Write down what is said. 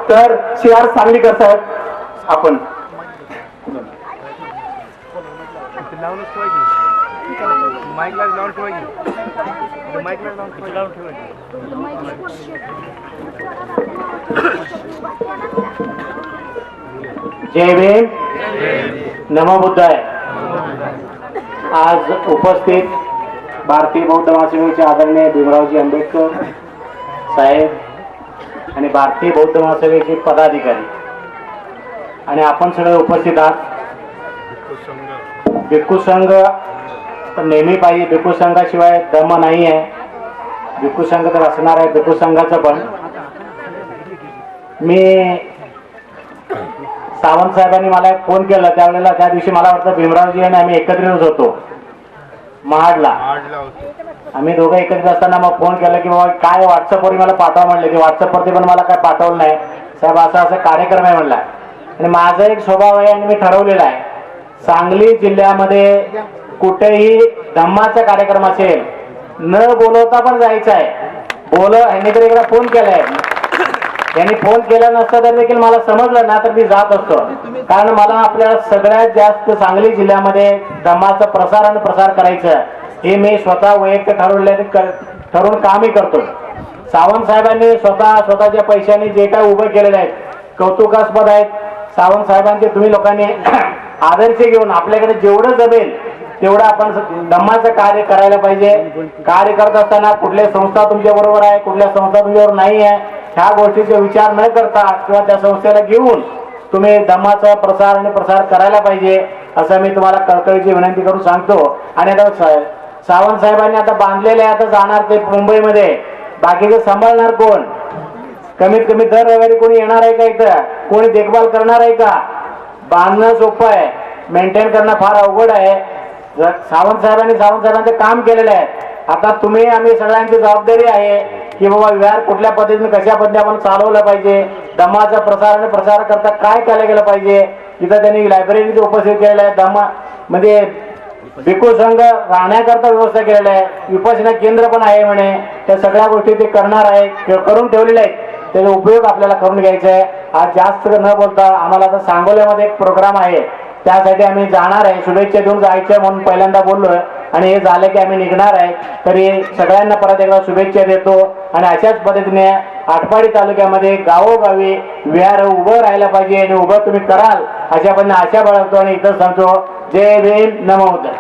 तर CR सांगलीकर साहेब आपण जय भीम नमो बुद्धाय. आज उपस्थित भारतीय बौद्ध महासभेचे आदरणीय भीमरावजी आंबेडकर साहेब आणि भारतीय बौद्ध महासभेचे पदाधिकारी आणि आपण सगळे उपस्थित आहात. भिक्खू संघ तर नेहमी पाहिजे, भिक्खू संघाशिवाय धर्म नाही आहे. भिक्खू संघ तर असणार आहे. भिक्खू संघाचं पण मी सावंत साहेबांनी मला एक फोन केला त्यावेळेला, त्या दिवशी मला वाटतं भीमरावजी आणि आम्ही एकत्रित होतो महाडला. आम्ही दोघं एकत्रित असताना मग फोन केला की बाबा काय व्हॉट्सअपवरती मला पाठवा म्हणले. की व्हॉट्सअपवरती पण मला काय पाठवलं नाही. साहेब असा असा कार्यक्रम आहे म्हणला. आणि माझा एक स्वभाव आहे आणि मी ठरवलेला आहे, सांगली जिल्ह्यामध्ये कुठेही धम्माचा कार्यक्रम असेल न बोलवता पण जायचं आहे. ह्यांनी तर एकदा फोन केलाय, यांनी फोन केला नसता तर देखील मला समजलं ना तर मी जात असतो. कारण मला आपल्याला सगळ्यात जास्त सांगली जिल्ह्यामध्ये धम्माचा प्रसार आणि प्रसार करायचं हे मी स्वतः वैयक्तिक ठरवून कामही करतो. सावंत साहेबांनी स्वतःच्या पैशाने जे काय उभं केलेले आहेत कौतुकास्पद आहेत. सावंत साहेबांचे तुम्ही लोकांनी आदर्श घेऊन आपल्याकडे जेवढं जमेल तेवढं आपण धम्माचं कार्य करायला पाहिजे. कार्य करत असताना कुठल्या संस्था तुमच्या बरोबर आहे, कुठल्या संस्था तुमच्यावर नाही आहे, ह्या गोष्टीचा विचार न करता किंवा त्या संस्थेला घेऊन तुम्ही धम्माचा प्रसार आणि प्रसार करायला पाहिजे असं मी तुम्हाला कळकळीची विनंती करून सांगतो. आणि आता सावंत साहेबांनी आता बांधलेले आता जाणार ते मुंबईमध्ये, बाकीचं सांभाळणार कोण? कमीत कमी दर रविवारी कोणी येणार आहे का? इथं कोणी देखभाल करणार आहे का? बांधणं सोपं आहे, मेंटेन करणं फार अवघड आहे. सावंत साहेबांचं काम केलेलं आहे. आता तुम्ही आम्ही सगळ्यांची जबाबदारी आहे की बाबा विहार कुठल्या पद्धतीने कशा पद्धतीने आपण चालवलं पाहिजे, धम्माचा प्रसार आणि प्रसार करता काय केलं गेलं पाहिजे. इथं त्यांनी लायब्ररी उपस्थित केलेलं आहे. धम्मा म्हणजे भिक्खू संघ राहण्याकरता व्यवस्था केलेली आहे. विपश्यना केंद्र पण आहे म्हणे. त्या सगळ्या गोष्टी ते करणार आहे, करून ठेवलेल्या आहेत. त्याचा उपयोग आपल्याला करून घ्यायचा आहे. आज जास्त न बोलता आम्हाला आता सांगोल्यामध्ये एक प्रोग्राम आहे, त्यासाठी आम्ही जाणार आहे. शुभेच्छा देऊन जायचं म्हणून पहिल्यांदा बोललोय आणि हे झालं की आम्ही निघणार आहे. तरी सगळ्यांना परत एकदा शुभेच्छा देतो. आणि अशाच पद्धतीने आटपाडी तालुक्यामध्ये गावोगावी विहार उभं राहायला पाहिजे आणि उभं तुम्ही कराल अशा पद्धतीने आशा बाळगतो आणि इथं सांगतो जय भीम नमो बुद्धाय.